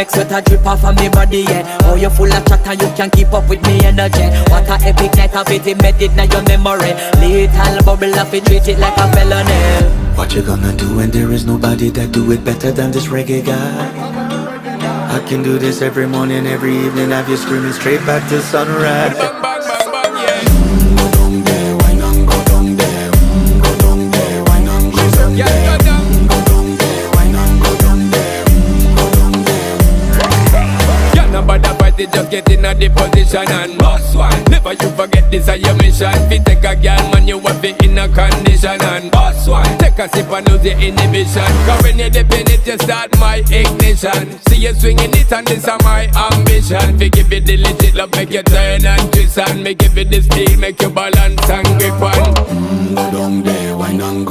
make sweat a drip off of me body, yeah. Oh, you full of chatter, you can't keep up with me energy. What a epic night of it, embedded in your memory. Little bubble of it, treat it like a felony. What you gonna do when there is nobody that do it better than this reggae guy? I can do this every morning, every evening, have you screaming straight back to sunrise. Bang, bang, bang, bang, yeah. Go down there, why not go down there? Go down there, why not go down Yeah, there? go down. Go down there, why not go down there? Go down there. Yeah, nobody fight it, just get in a the position and boss one. Never you forget this is your mission. Fi take a girl, man, you have it in a condition and boss one. Take a sip and lose your inhibition. Cause when you dip in it, you start my ignition. See you swinging it and this is my ambition. Fi give it the legit love, make you turn and twist and me give it the speed, make you balance and grip on. Go down there, why not go?